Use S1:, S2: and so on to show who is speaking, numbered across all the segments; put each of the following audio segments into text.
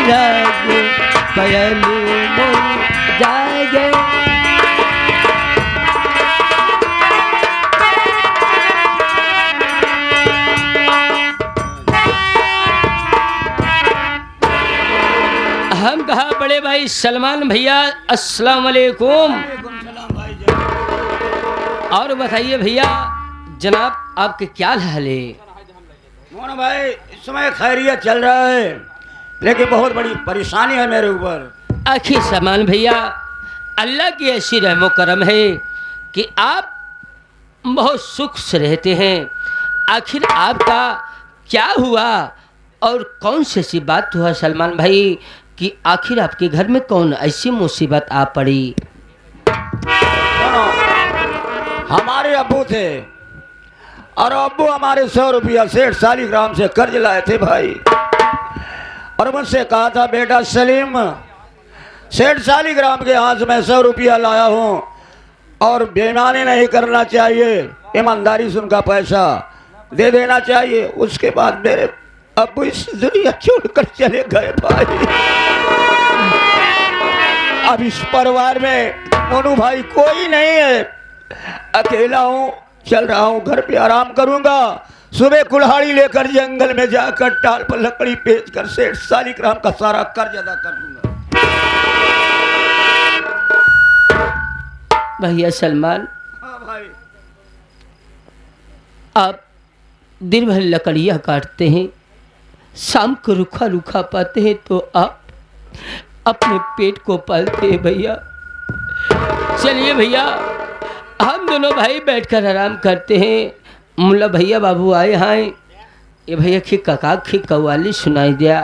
S1: राग पायल मोर जागे। हम कहा बड़े भाई सलमान भैया अस्सलाम वालेकुम। और बताइए भैया जनाब आपके क्या हाल है?
S2: मोहन भाई इस समय खैरियत चल रहा है लेकिन बहुत बड़ी परेशानी है मेरे ऊपर।
S1: आखिर सलमान भैया अल्लाह की ऐसी रहमो करम है कि आप बहुत सुख से रहते हैं। आखिर आपका क्या हुआ और कौन सी ऐसी बात हुआ सलमान भाई कि आखिर आपके घर में कौन ऐसी मुसीबत आ पड़ी?
S2: हमारे अब्बू थे और अब्बू हमारे 100 रुपया सेठ सालीग्राम से कर्ज लाए थे भाई। और मुझसे कहा था बेटा सलीम सेठ सालीग्राम के यहाँ से मैं 100 रुपया लाया हूँ और बेईमानी नहीं करना चाहिए, ईमानदारी से उनका पैसा दे देना चाहिए। उसके बाद मेरे अब्बू इस दुनिया छोड़कर चले गए भाई। अब इस परिवार में मोनू भाई कोई नहीं है, अकेला हूँ, चल रहा हूँ, घर पे आराम करूंगा। सुबह कुल्हाड़ी लेकर जंगल में जाकर टाल पर लकड़ी बेच कर सेठ सालीग्राम का सारा कर्ज अदा कर दूंगा।
S1: भैया सलमान
S2: हाँ भाई।
S1: आप दिन भर लकड़ियाँ काटते हैं, शाम को रूखा रूखा पाते हैं तो आप अपने पेट को पालते हैं भैया। चलिए भैया हम दोनों भाई बैठकर आराम करते हैं। मुल्ला भैया बाबू आए हैं, ये भैया की कका की कव्वाली सुनाई दिया।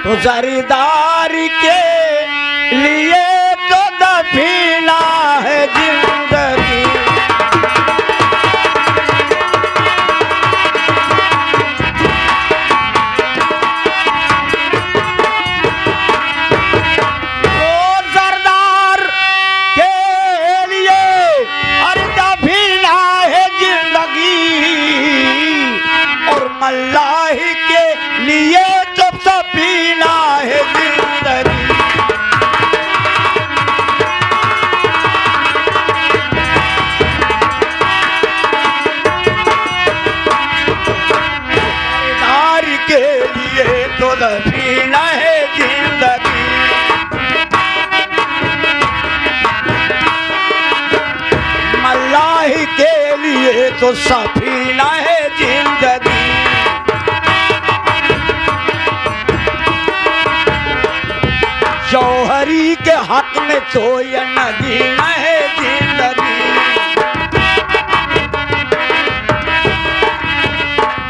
S2: तो जरीदार के लिए तो दफीना है जिंदगी, तो जरदार के लिए अरे दफीना है जिंदगी और मल्लाही के लिए तो सफीना है जिंदगी। नारी के लिए तो सफीना है जिंदगी, मल्लाही के लिए तो सफीना है जिंदगी। जौहरी के हाथ में तो ये नदी न है जिंदगी,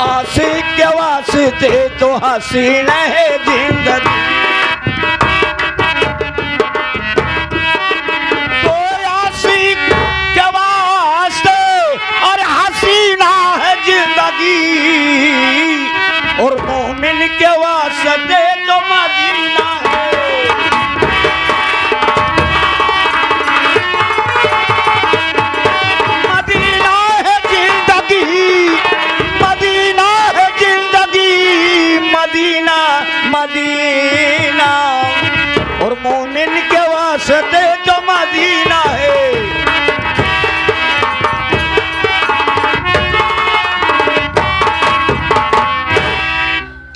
S2: आशिक के वास्ते तो हसीन है जिंदगी। तो आशिक के वास्ते और हसीना है जिंदगी और मोमिन के वास्ते तो मदीना है। मदीना और मोमिन के वास्ते जो मदीना है।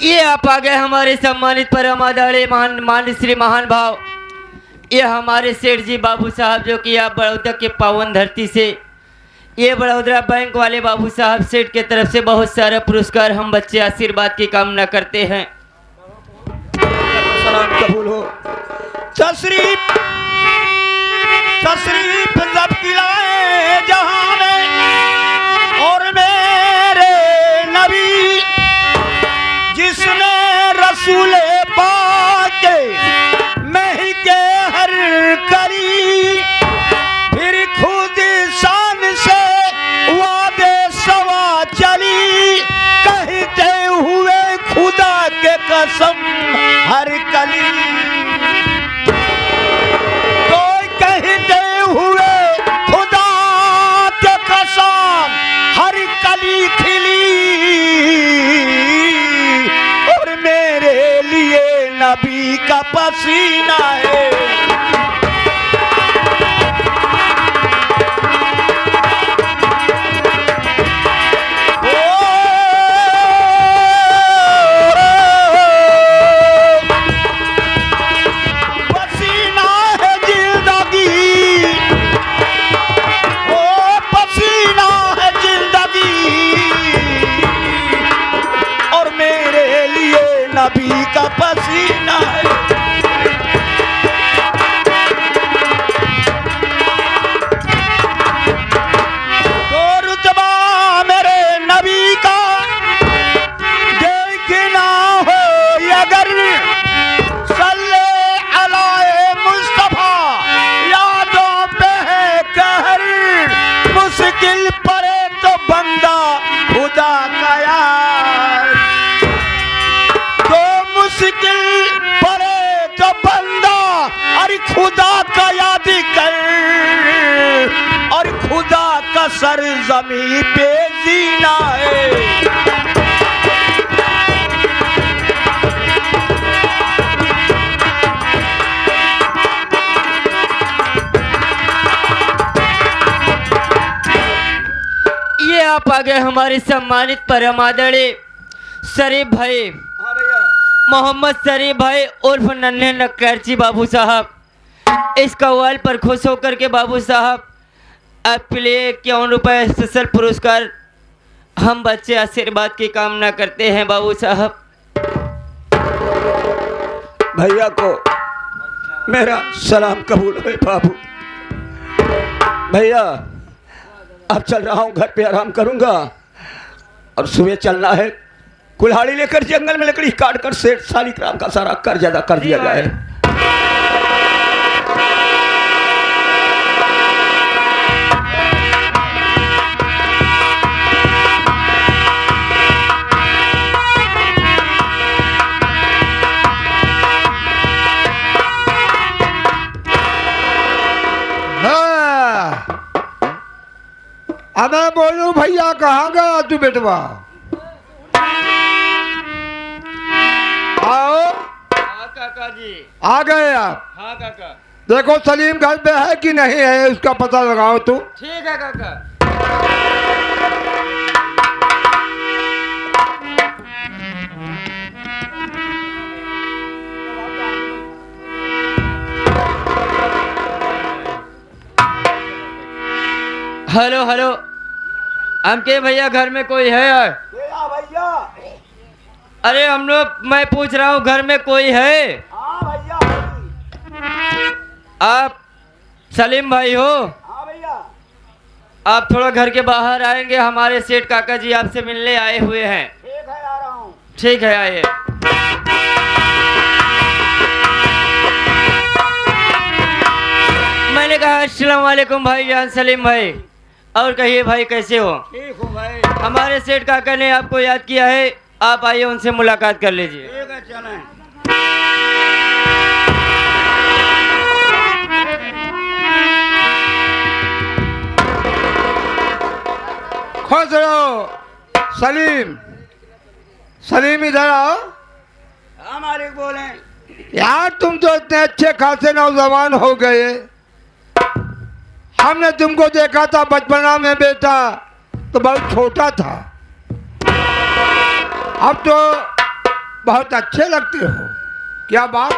S3: ये आप आ गए हमारे सम्मानित परम आदरणीय मान श्री महान भाव, ये हमारे सेठ जी बाबू साहब जो कि आप बड़ौदा के पावन धरती से, ये बड़ौदा बैंक वाले बाबू साहब सेठ के तरफ से बहुत सारा पुरस्कार हम बच्चे आशीर्वाद की कामना करते हैं।
S2: सलाम कबूल हो। तशरीफ तशरीफ जब खिलाए जहां में और मेरे नबी जिसने रसूल पाक महके हर करी, फिर खुद शान से वादे सवा चली वाली। कोई कहते हुए खुदा के कसम हर कली खिली, और मेरे लिए नबी का पसीना है। नबी का पसीना है। तो रुतबा मेरे नबी का देखना हो अगर, सल्ले अलाए मुस्तफा यादों पे है कहर। मुश्किल पड़े तो बंदा खुदा का यार, मुश्किल पड़े तो बंदा अरे खुदा का याद कर, और खुदा का सर जमीन पे जीना है।
S3: ये आप आ गए हमारे सम्मानित परम आदरणीय शरीफ भाई मोहम्मद शरीफ भाई उर्फ नन्हे नक्करची बाबू साहब। इस कव्वाल पर खुश होकर के बाबू साहब आपके लिए 51 रुपये स्पेशल पुरस्कार हम बच्चे आशीर्वाद की कामना करते हैं बाबू साहब।
S2: भैया को मेरा सलाम कबूल है बाबू। भैया अब चल रहा हूँ, घर पे आराम करूँगा, और सुबह चलना है कुल्हाड़ी लेकर जंगल में लकड़ी काट कर सेठ सालिग्राम का सारा कर्ज अदा कर दिया जाए।
S4: अब मैं बोलूं भैया कहाँ गया तू बेटवा? आओ।
S3: हाँ काका जी।
S4: आ गए आप?
S3: हाँ काका।
S4: देखो सलीम घर पे है कि नहीं है उसका पता लगाओ तू।
S3: ठीक है काका। हेलो हेलो, हमके भैया घर में कोई है यार?
S2: भैया
S3: अरे हम लोग, मैं पूछ रहा हूँ घर में कोई है?
S2: हाँ भैया।
S3: आप सलीम भाई हो?
S2: हाँ भैया।
S3: आप थोड़ा घर के बाहर आएंगे, हमारे सेठ काका जी आपसे मिलने आए हुए हैं।
S2: ठीक है आ रहा हूँ।
S3: ठीक है आइए। मैंने कहा अस्सलाम वालेकुम भाई जान सलीम भाई। और कहिए भाई कैसे हो?
S2: ठीक हूँ भाई।
S3: हमारे सेठ काका ने आपको याद किया है, आप आइए उनसे मुलाकात कर लीजिए।
S2: ठीक है चलें।
S4: खुश रहो। सलीम, सलीम इधर आओ।
S2: हाँ मालिक बोले।
S4: यार तुम तो इतने अच्छे खासे नौजवान हो गए, हमने तुमको देखा था बचपना में बेटा तो बहुत छोटा था, अब तो बहुत अच्छे लगते हो। क्या बात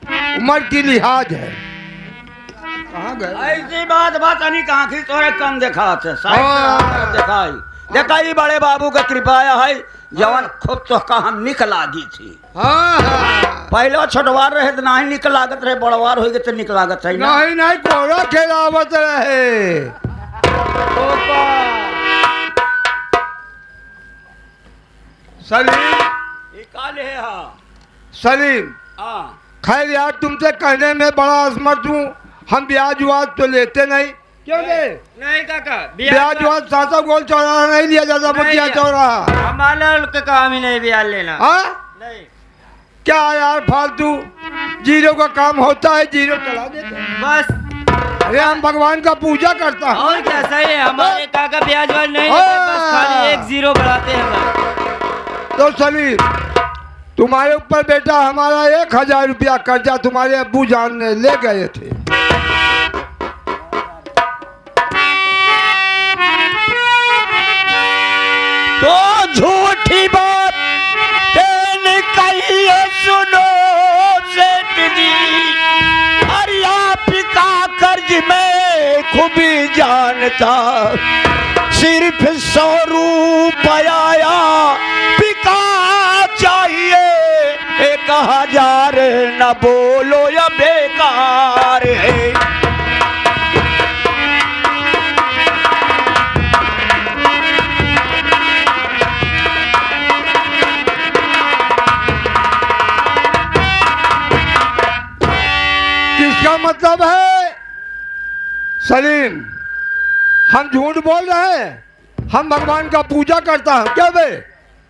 S4: है? उम्र की लिहाज है। कहाँ गए?
S2: ऐसी बात नहीं कहाँ की तोरे कम देखा थे
S4: हाँ।
S2: दिखाई दिखाई बड़े बाबू का कृपाया है जवान खूब तो का हम निक लागी थी।
S4: हाँ हाँ।
S2: पहले छोटवार रहे तो नहीं निक लागत रहे, बड़वार हो गए तो निक लागत है ना।
S4: नहीं कोड़ा खेलावत रहे। सलीम,
S2: काले है हाँ।
S4: सलीम
S2: हाँ
S4: खैर यार तुमसे कहने में बड़ा असमर्थ हूँ, हम ब्याज व्याज तो लेते नहीं। क्यों
S3: नहीं काका,
S4: ब्याज व्याज सासा गोल चौराहा नहीं लिया जाता, बतिया चौराहा
S3: हमारा का काम ही नहीं ब्याज लेना।
S4: हाँ
S3: नहीं।
S4: क्या यार फालतू जीरो का काम होता है, जीरो चला देते हैं।
S3: बस
S4: अरे हम भगवान का पूजा करता हूँ।
S3: और क्या सही है, हमारे काका ब्याज वाले नहीं लेते, बस खाली एक जीरो बढ़ाते हैं बस।
S4: तो सलीम, तुम्हारे ऊपर बेटा हमारा 1000 रुपया कर्जा तुम्हारे अब्बू जान ने ले गए थे।
S2: तो झूठी बात तेने कही है, सुनो सेठ जी। अरे आपका कर्ज मैं खूबी जानता, सिर्फ 100 रुपया पिका चाहिए, 1000 न बोलो या बेकार है।
S4: इसका मतलब है सलीम, हम झूठ बोल रहे हैं, हम भगवान का पूजा करता हूँ क्या बे?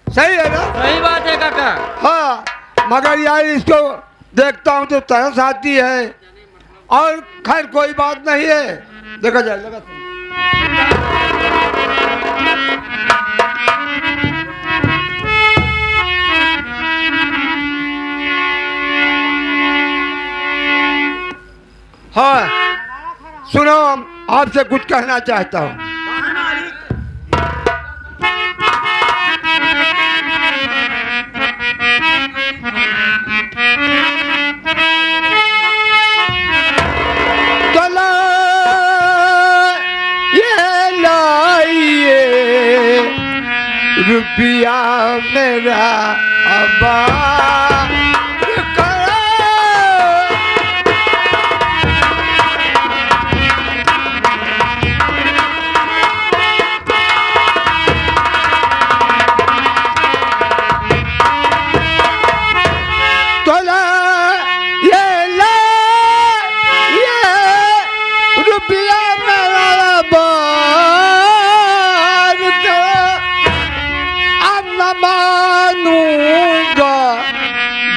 S4: सही है ना?
S3: सही बात है काका।
S4: हाँ, मगर यार इसको देखता हूँ तो तरस आती है, और खैर कोई बात नहीं है, देखा जाए लगा। हाँ सुनो, आपसे कुछ कहना चाहता हूँ। चला ये लाइए रुपया मेरा अब्बा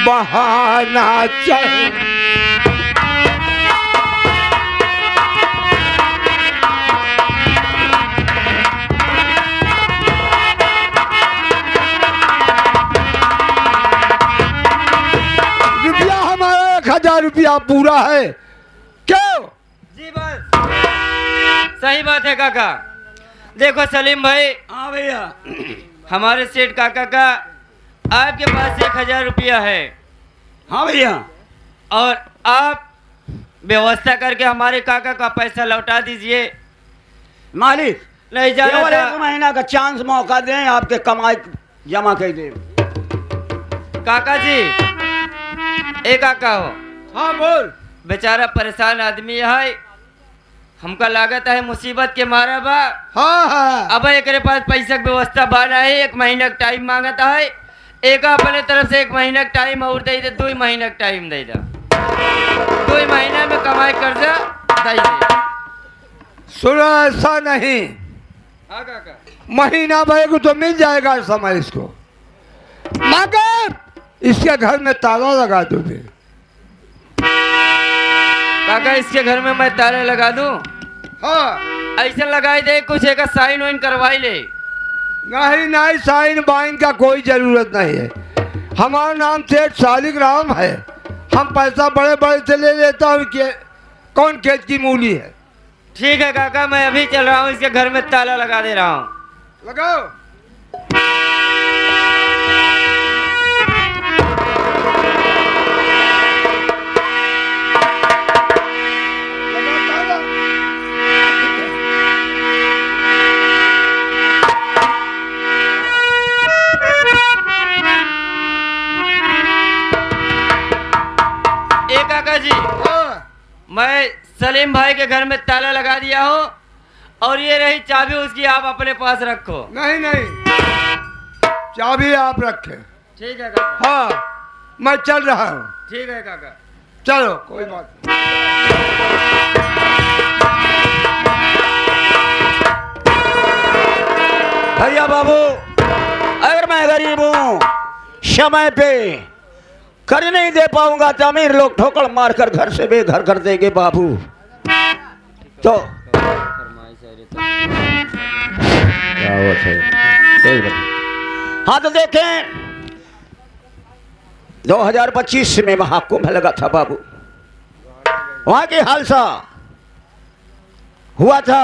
S4: बहाना चाहिए। रुपया हमारा 1000 रुपया पूरा है क्यों?
S3: जी बस सही बात है काका। देखो सलीम भाई,
S2: हाँ भैया,
S3: हमारे सेठ काका का आपके पास 1000 रुपया है,
S2: हाँ भैया,
S3: और आप व्यवस्था करके हमारे काका का पैसा लौटा दीजिए।
S2: मालिक
S3: नहीं जाना
S2: केवल
S3: था
S2: 1 महीना का चांस मौका दें, आपके कमाई जमा कर दें।
S3: काका जी। ए काका हो,
S4: हाँ बोल।
S3: बेचारा परेशान आदमी है, हमका लागत है मुसीबत के मारा बा।
S4: हाँ हाँ
S3: अब एक पास पैसा की व्यवस्था बाना है, 1 महीना का टाइम मांगता है, एक अपने तरफ से 1 महीना का टाइम और दे दे, 2 महीना का टाइम दे दे, 2 महीना में कमाई कर्जा दे दे।
S4: सुनो ऐसा नहीं,
S3: हाँ काका,
S4: महीना भर को तो मिल जाएगा समय इसको, मगर इसके घर में ताला लगा दो फिर।
S3: काका इसके घर में मैं ताले लगा दूं?
S4: हाँ
S3: ऐसे लगाई दे, कुछ एक साइन वाइन करवाई ले।
S4: नहीं नहीं, साइन बाइन का कोई जरूरत नहीं है। हमारा नाम सेठ शालिग्राम है, हम पैसा बड़े बड़े से ले लेता हूँ कि कौन खेत की मूली है।
S3: ठीक है काका, मैं अभी चल रहा हूँ, इसके घर में ताला लगा दे रहा हूँ।
S4: लगाओ।
S3: काका जी, मैं सलीम भाई के घर में ताला लगा दिया हूँ, और ये रही चाबी उसकी, आप अपने पास रखो।
S4: नहीं नहीं, चाबी आप रखें।
S3: ठीक है काका।
S4: हाँ मैं चल रहा हूँ।
S3: ठीक है काका,
S4: चलो कोई बात नहीं।
S2: भैया बाबू, अगर मैं गरीब हूँ, समय पे कर नहीं दे पाऊंगा तो अमीर लोग ठोकर मारकर घर से बेघर कर देंगे बाबू। तो हाँ तो देखें 2025 में महाकुंभ लगा था बाबू। वहां की हालसा हुआ था।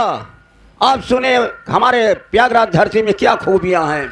S2: आप सुने हमारे प्रयागराज धरती में क्या खूबियां हैं।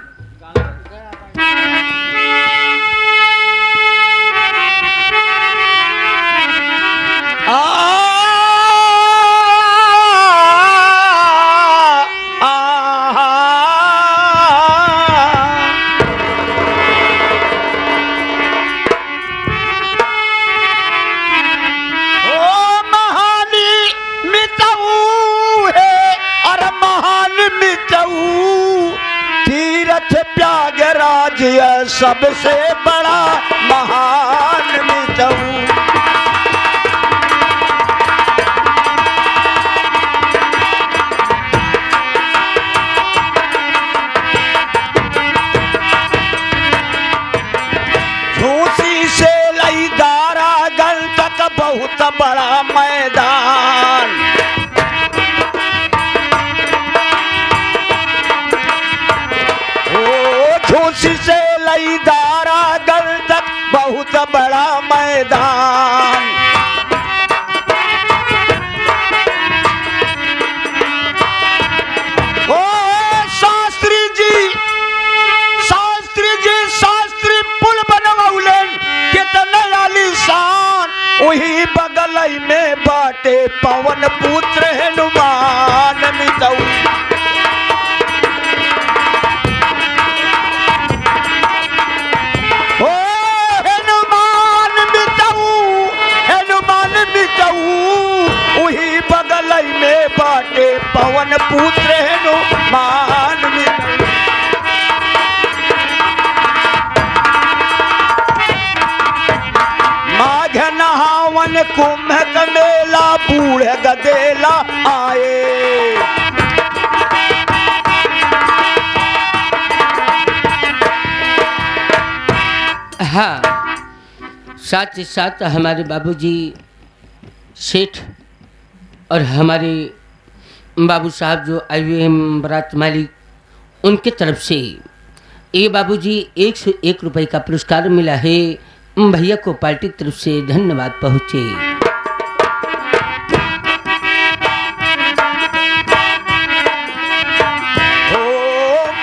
S2: प्रयागराज सबसे बड़ा महान मितऊ। झूसी से लई दारागढ़ तक बहुत बड़ा मैदान। झूसी से लई दारागढ़ तक बहुत बड़ा मैदान। ओ शास्त्री शास्त्री पुल बनवौलन कितने आलीशान। वही बगल में बाटे पवन पुत्र हनुमान मितऊ। वही बगल में बाटे पवन पुत्र हनुमान मितऊ। माघ नहावन कुंभ का मेला बूढ़ गदेला आए।
S1: हाँ, साथ ही साथ हमारे बाबूजी सेठ और हमारे बाबू साहब जो IVM बारात मालिक उनके तरफ से ये बाबूजी 101 रुपये का पुरस्कार मिला है। भैया को पार्टी की तरफ से धन्यवाद पहुँचे।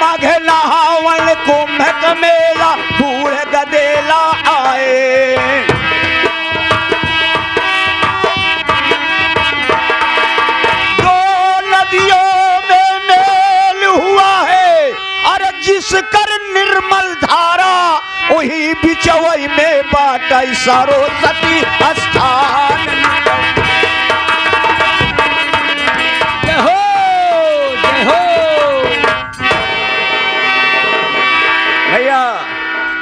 S2: माघ नहावन कुंभ का मेला बूढ़ गदेला आए। जिसकर निर्मल धारा वही बिचवई में बाटई सरस्वती स्थान।
S1: जय हो जय हो।
S2: भैया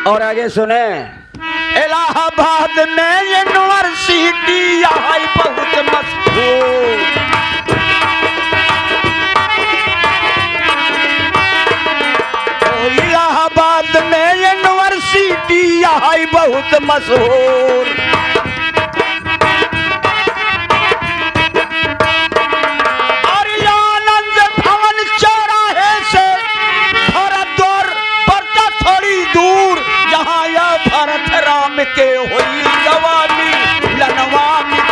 S2: और आगे सुने। इलाहाबाद में यूनिवर्सिटी यहाँ बहुत मशहूर। इलाहाबाद में यूनिवर्सिटी यहाँ बहुत मशहूर। और आनंद भवन चौराहे से भरत द्वार पर थोड़ी दूर जहाँ यह भरत राम के हुई गवामी लनवामी।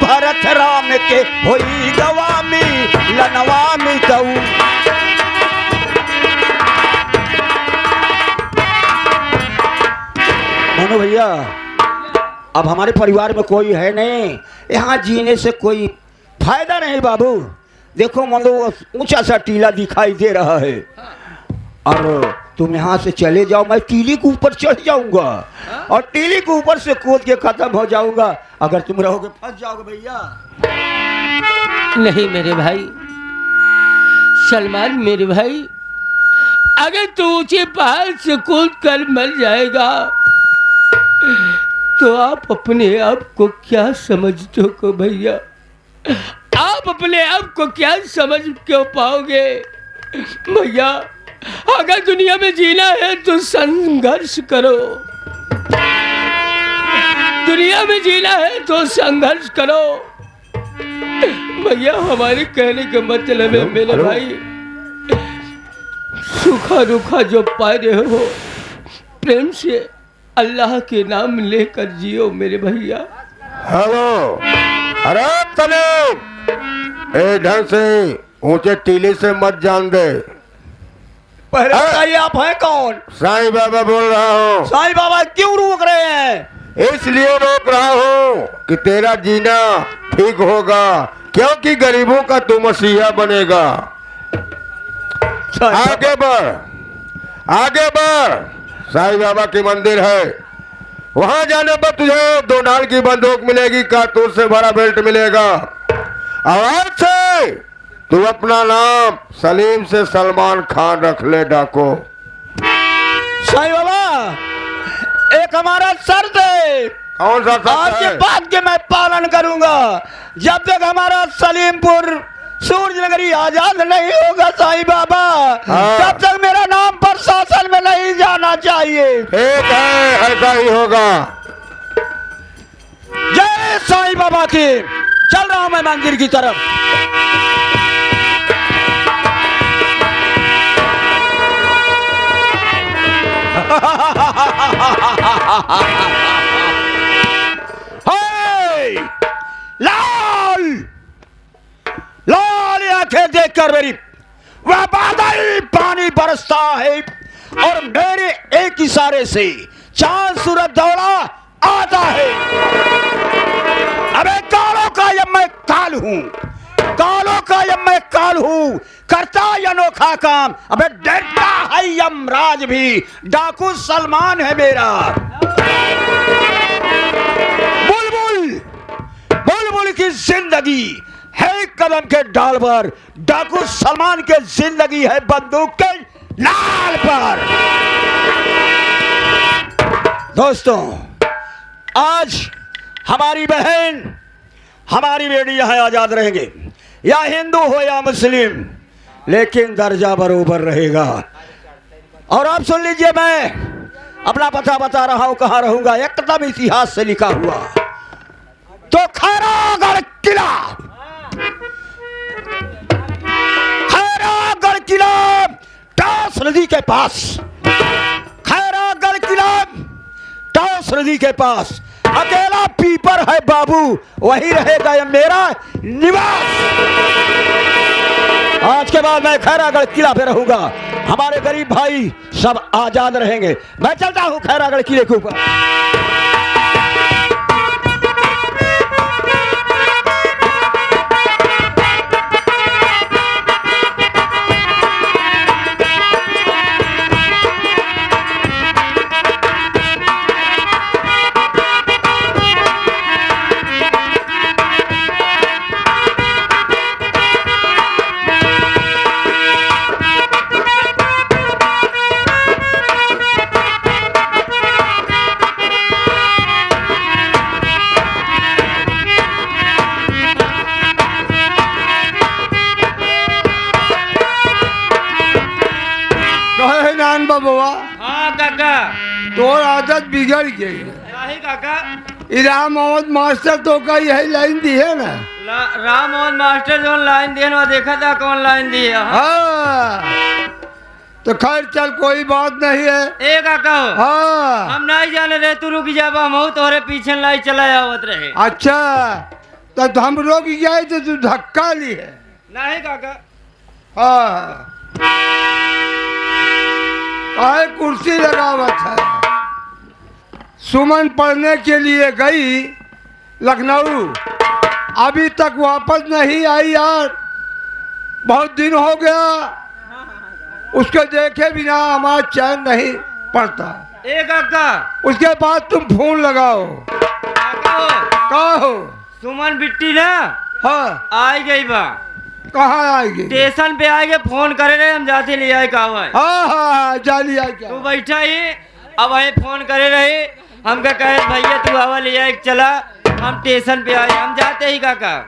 S2: भरत राम के होई गवामी लनवामी तऊ। मोनू भैया अब हमारे परिवार में कोई है नहीं। यहाँ जीने से कोई फायदा नहीं बाबू। देखो मनो ऊंचा सा टीला दिखाई दे रहा है और तुम यहाँ से चले जाओ। मैं टीले के ऊपर चढ़ जाऊंगा और टीले के ऊपर से कूद के खत्म हो जाऊंगा। अगर तुम रहोगे फंस जाओगे भैया।
S1: नहीं मेरे भाई सलमान, मेरे भाई अगर तू ऊंचे पहाड़ से कूद कर मर जाएगा तो आप अपने आप को क्या समझते हो भैया? आप अपने आप को क्या समझ क्यों पाओगे भैया? अगर दुनिया में जीना है तो संघर्ष करो, दुनिया में जीना है तो संघर्ष करो भैया। हमारे कहने का मतलब है मेरे भाई, सूखा रूखा जो पा रहे हो प्रेम से अल्लाह के नाम लेकर जियो मेरे भैया।
S5: हेलो, अरे सलीम, ए ढंग से ऊंचे टीले से मत जान दे।
S2: पहले बताइए आप हैं कौन?
S5: साईं बाबा बोल रहा हूँ।
S2: साईं बाबा क्यों रोक रहे हैं?
S5: इसलिए रोक रहा हूँ कि तेरा जीना ठीक होगा, क्योंकि गरीबों का तू मसीहा बनेगा। आगे बढ़, आगे बढ़। साईं बाबा की मंदिर है, वहां जाने पर तुझे 2 नाल की बंदूक मिलेगी, कारतूस से भरा बेल्ट मिलेगा। और आज से तू अपना नाम सलीम से सलमान खान रख ले डाको।
S2: साईं बाबा, एक हमारा शर्त है।
S5: कौन सा
S2: आज के बाद के मैं पालन करूंगा। जब तक हमारा सलीमपुर सूर्य नगरी आजाद नहीं होगा साईं बाबा, तब तक मेरा नाम प्रशासन में नहीं जाना चाहिए।
S5: ठीक है, ऐसा ही होगा।
S2: जय साईं बाबा की। चल रहा हूं मैं मंदिर की तरफ। लाल लाल आंखें देखकर मेरी वह बादल पानी बरसता है और मेरे एक इशारे से चांद सूरज दौड़ा आता है। अबे कालों का ये मैं काल हूं, कालों का ये मैं काल हूं, करता अनोखा काम। अबे डरता है यमराज भी, डाकू सलमान है मेरा। बुलबुल बुलबुल की जिंदगी है कदम के डाल पर, डाकू सलमान की जिंदगी है बंदूक के नाल पर। दोस्तों, आज हमारी बहन, हमारी बेटी यहाँ आजाद रहेंगे, या हिंदू हो या मुस्लिम, लेकिन दर्जा बरोबर रहेगा। और आप सुन लीजिए, मैं अपना पता बता रहा हूं, कहां रहूंगा, एकदम इतिहास से लिखा हुआ। तो खैरागढ़ किला, खैरागढ़ किला टास नदी के पास, खैरागढ़ किला टास नदी के पास अकेला पीपर है बाबू, वही रहेगा ये मेरा निवास। आज के बाद मैं खैरागढ़ किला पे रहूंगा, हमारे गरीब भाई सब आजाद रहेंगे। मैं चलता हूं खैरागढ़ किले के ऊपर।
S4: बाबा,
S3: हाँ काका।
S4: तो आदत बिगड़ गई है।
S3: नहीं काका,
S4: राम मोहम्मद मास्टर तो का यही लाइन दी है ना।
S3: राम मोहन मास्टर जो लाइन दिए ना, देखा था कौन लाइन दी है।
S4: हाँ, तो खैर चल, कोई बात नहीं है।
S3: ए काका हो,
S4: हाँ,
S3: हम नहीं जाने रहे, तू रुक जा, हम तोहरे पीछे लाई चला आवत रहे।
S4: अच्छा, तो हम रुक गए तो तू धक्का ली है।
S3: नहीं काका।
S4: हाँ, आए कुर्सी लगावत है। सुमन पढ़ने के लिए गई लखनऊ, अभी तक वापस नहीं आई यार, बहुत दिन हो गया, उसके देखे बिना हमारा चैन नहीं पड़ता।
S3: ए काका,
S4: उसके बाद तुम फोन लगाओ।
S3: काका हो,
S4: कहो।
S3: सुमन बिट्टी ना,
S4: हाँ,
S3: आई गई बा।
S4: कहाँ आएगी?
S3: स्टेशन पे आएंगे, फोन करे रहे, हम जाते ले आए। कहा है?
S4: हाँ हाँ हाँ, जाली आ
S3: तू बैठा ही, अब आए फोन करे रहे, हमका कहे भैया तू आवा ले आए चला, हम स्टेशन पे आए, हम जाते ही काका।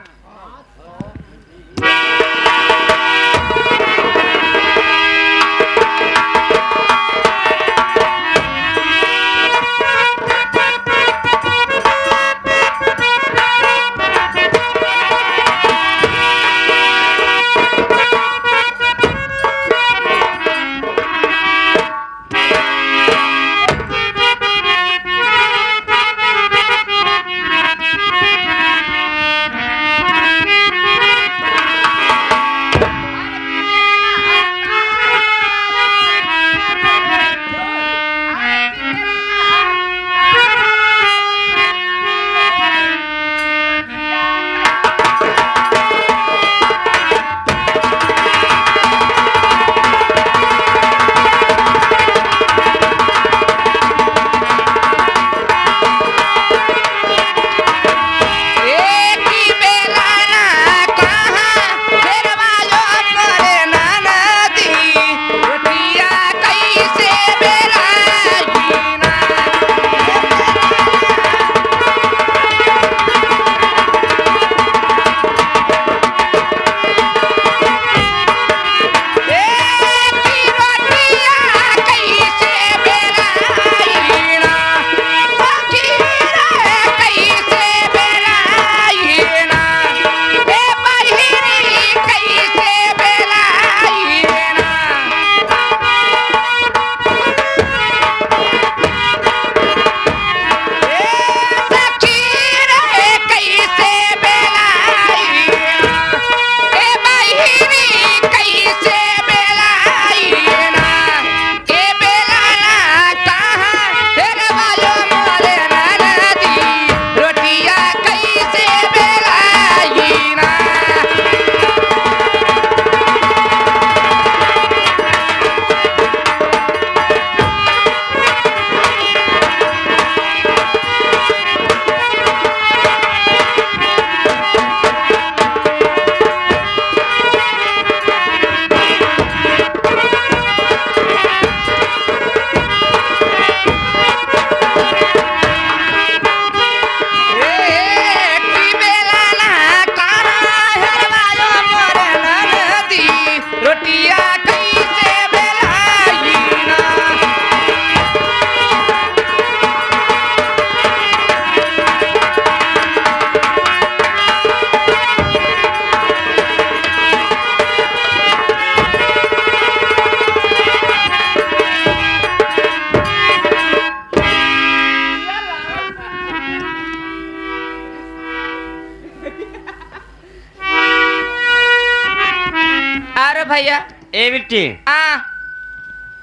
S6: भैया।
S3: ए बिट्टी
S6: हाँ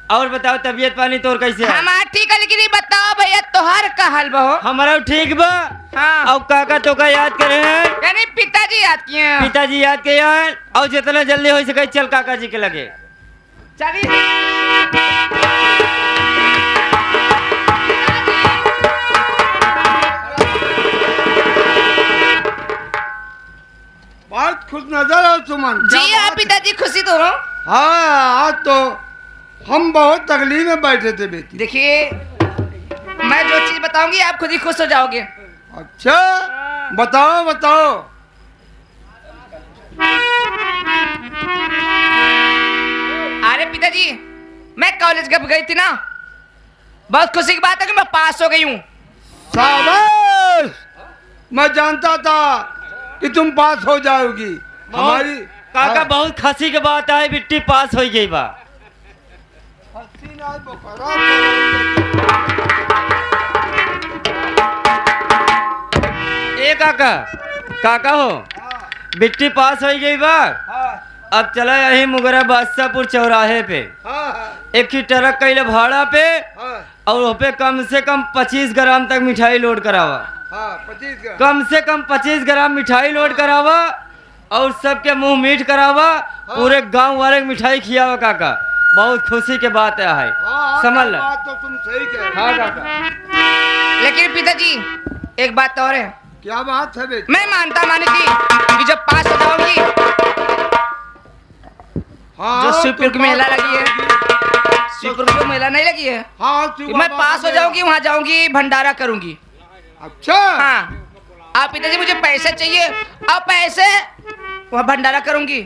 S3: और बताओ तबीयत पानी तोर कैसे है?
S6: हमार ठीक है, लेकिन ये बताओ भैया तोहर का हाल बहो?
S3: हमारा ठीक बा।
S6: हाँ।
S3: और काका तो का याद करे हैं,
S6: यानी पिताजी याद किए हैं।
S3: पिताजी याद किए हैं। और जितना जल्दी हो सके चल काका जी के लगे।
S6: चलिए
S4: बहुत खुश नजर हो सुमन।
S6: जी हाँ पिताजी, खुशी तो हो।
S4: हाँ आज तो हम बहुत तकलीफ में बैठे थे बेटी।
S6: देखिए मैं जो चीज बताऊंगी आप खुद ही खुश हो जाओगे।
S4: अच्छा बताओ बताओ।
S6: अरे पिताजी मैं कॉलेज कब गई थी ना, बहुत खुशी की बात है कि मैं पास हो गई हूँ।
S4: शाबाश, मैं जानता था कि तुम पास हो जाओगी। हमारी
S3: काका बहुत खुशी की बात है, बिट्टी पास हो गई बा। ए काका, काका हो बिट्टी पास हो गई बा। अब चला यही मुगरा बादशाहपुर चौराहे पे एक ही ट्रक कैले भाड़ा पे, और वहाँ पे कम से कम 25 ग्राम तक मिठाई लोड करावा।
S4: 25
S3: कम से कम 25 ग्राम मिठाई लोड करावा और सबके मुंह मीठ करावा, पूरे गांव वाले मिठाई खियावा। काका बहुत खुशी के बात है, समझ ला।
S4: बात तो तुम सही कह रहे हो।
S3: हाँ काका।
S6: लेकिन पिताजी एक बात और है।
S4: क्या बात है बेटी?
S6: मैं मानता मानी थी कि जब पास हो जाऊंगी,
S4: हाँ,
S6: जो शिवपुर की
S4: तुम
S6: मेला
S4: बात
S6: लगी है, शिवपुर में मेला नहीं लगी है?
S4: हाँ
S6: मैं पास हो जाऊंगी, वहाँ जाऊंगी, भंडारा करूंगी।
S4: अच्छा
S6: हाँ, आप पिताजी मुझे पैसे चाहिए, अब पैसे वहाँ भंडारा करूंगी।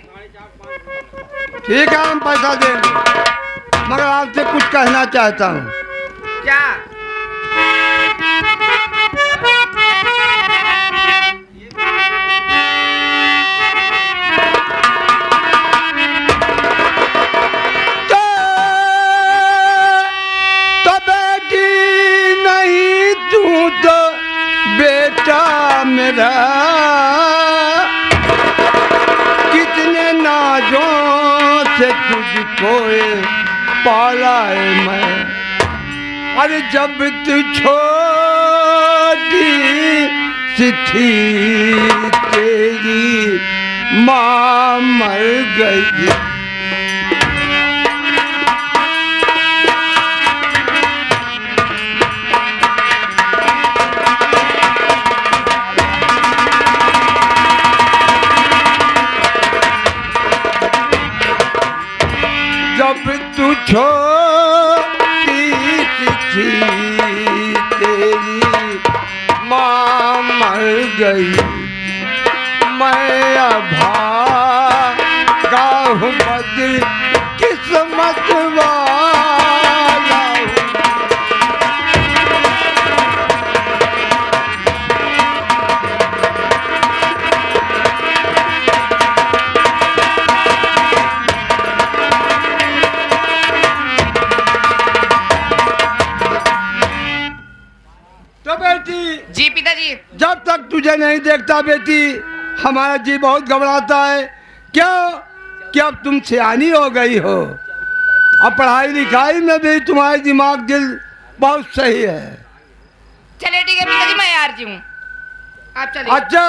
S4: ठीक है, हम पैसा देंगे, मगर आपसे कुछ कहना चाहता हूँ।
S6: क्या?
S4: तो बेटी नहीं तू तो बेटा मेरा, कितने नाजों से तुझको पाला है मैं। अरे जब तू छोटी सी थी तेरी माँ मर गई। जब तू छोटी सी थी तेरी माँ मर गई, मैं अभागा हूँ बद किस्मत वाला हूँ। तो बेटी
S6: जी पिताजी।
S4: जब तक तुझे नहीं देखता बेटी हमारा जी बहुत घबराता है। क्यों कि अब तुम सियानी हो गई हो, अब पढ़ाई लिखाई में भी तुम्हारा दिमाग दिल बहुत सही है।
S6: चलिए ठीक है पिताजी, मैं आ रही हूँ, आप चलिए।
S4: अच्छा,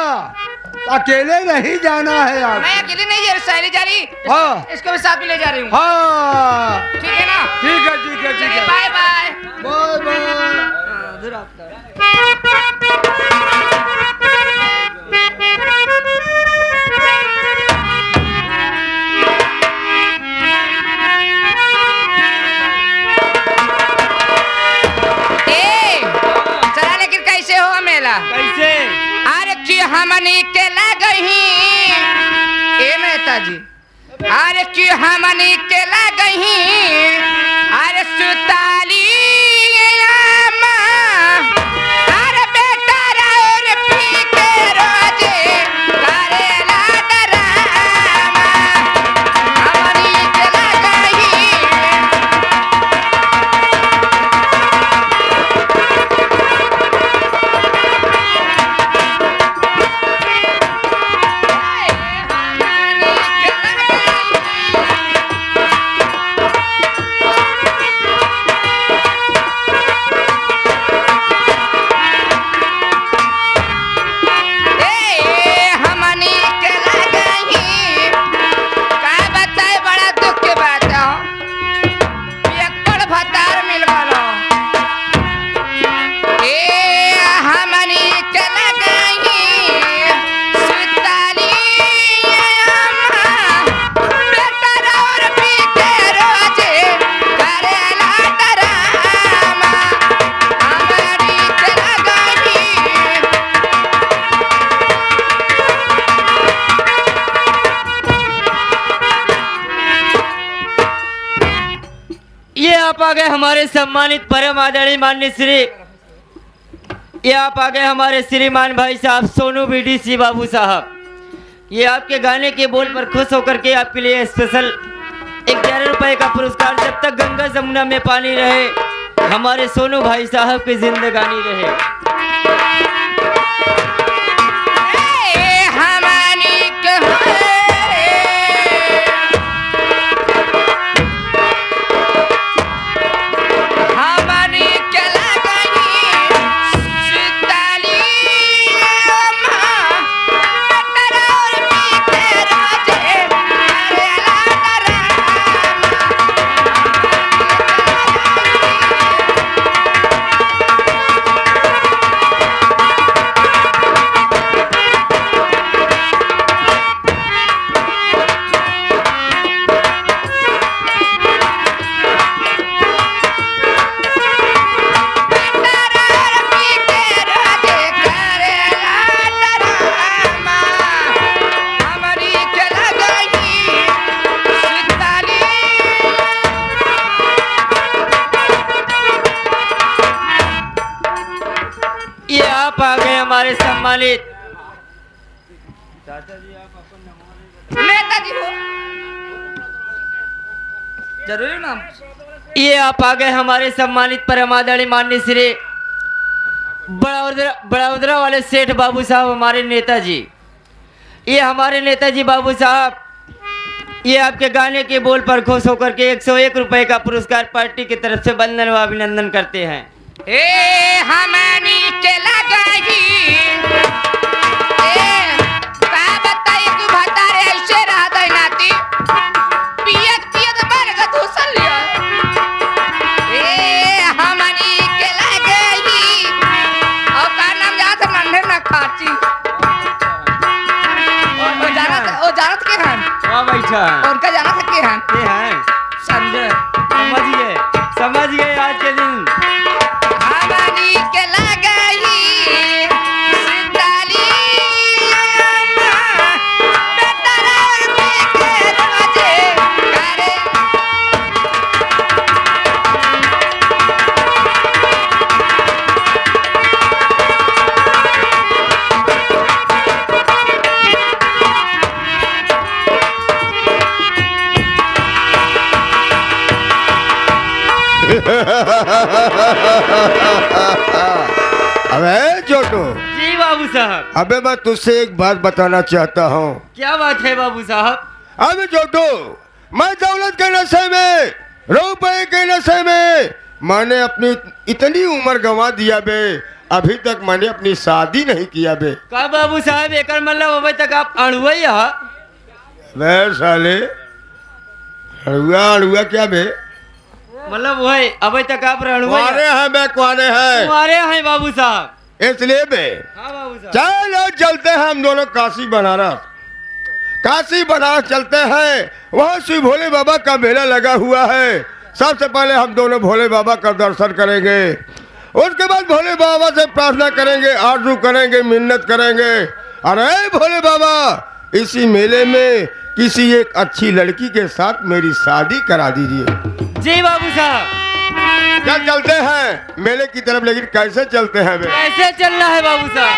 S4: अकेले नहीं जाना है आप?
S6: मैं अकेले नहीं जा रही, सहेली जा रही,
S4: हाँ
S6: इसको भी साथ में ले जा रही हूँ।
S4: हाँ
S6: ठीक है ना?
S4: ठीक है ठीक है ठीक
S6: चलिए,
S4: है,
S6: बाय बाय।
S4: Bye bye.
S6: चला, लेकिन कैसे हो मेला?
S3: कैसे?
S6: अरे कि हमनी के लगही ए मेहता जी, अरे कि हमनी के लगही, अरे सुताली आमा, अरे बेटा और पी के रोजे करेला डरामा, हमनी के लगही।
S3: आप आ गए हमारे सम्मानित परम आदरणीय माननीय श्री, ये आप आ गए हमारे श्रीमान भाई साहब सोनू बीडीसी बाबू साहब। ये आपके गाने के बोल पर खुश होकर के आपके लिए स्पेशल 11 रुपए का पुरस्कार, जब तक गंगा जमुना में पानी रहे हमारे सोनू भाई साहब की जिंदगानी रहे। ये आप आ गए हमारे सम्मानित
S6: नेताजी हो जरूरी नाम।
S3: ये आप आ गए हमारे सम्मानित परमादरणीय माननीय श्री बड़ौदरा वाले सेठ बाबू साहब, हमारे नेताजी। ये हमारे नेताजी बाबू साहब ये आपके गाने के बोल पर खुश होकर के 101 रुपए का पुरस्कार पार्टी की तरफ से वंदन व अभिनंदन करते हैं।
S6: ए हमारी के लगाई ए का बताई तू भतारे ऐसे रह गई नाती पियत पियत मर गया धुसल लिया। ए हमारी के लगाई और का नाम जात नन्हे न खाची ओ जानत के हैं
S3: वहाँ बैठा है।
S6: उनका जानत के हैं
S3: ये हैं
S6: समझे
S3: समझ गए आज के दिन।
S6: हमारी के लगाई सिताली बेतरा में के रोजे करे
S5: अबे छोटू,
S3: जी बाबू साहब।
S5: अबे मैं तुझसे एक बात बताना चाहता हूँ।
S3: क्या बात है बाबू साहब?
S5: अबे छोटू, मैं दौलत के नशे में, रुपए के नशे में मैंने अपनी इतनी उम्र गंवा दिया बे, अभी तक मैंने अपनी शादी नहीं किया बे।
S3: का बाबू साहब एकर मतलब अभी तक आप अड़ुआ ही है?
S5: बे साले, अड़ुआ अड़ुआ क्या बे?
S3: मतलब वही अभी तक आप अड़ुआ
S5: कुआरे हैं बे, कुआरे हैं।
S3: कुआरे हैं बाबू साहब।
S5: इसलिए बे
S3: हाँ बाबू साहब।
S5: चलो चलते हैं हम दोनों काशी बनारस। काशी बनारस चलते हैं, वहाँ श्री भोले बाबा का मेला लगा हुआ है। सबसे पहले हम दोनों भोले बाबा का दर्शन करेंगे, उसके बाद भोले बाबा से प्रार्थना करेंगे, आरजू करेंगे, मिन्नत करेंगे। अरे भोले बाबा, इसी मेले में किसी एक अच्छी लड़की के साथ मेरी शादी करा दीजिए।
S3: जी बाबू साहब।
S5: चल चलते हैं मेले की तरफ, लेकिन कैसे चलते हैं बे?
S3: कैसे चल रहा है बाबू साहब?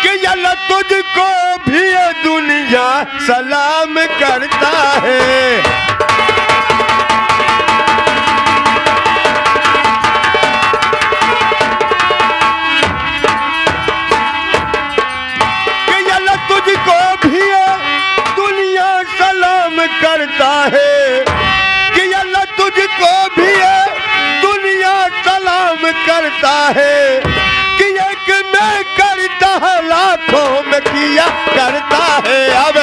S5: कि अल्लाह तुझको भी ये दुनिया सलाम करता है। कि अल्लाह तुझको भी ये दुनिया सलाम करता है। कि अल्लाह तुझको भी ये दुनिया सलाम करता है। कि एक मैं करता है लाखों में किया करता है। अब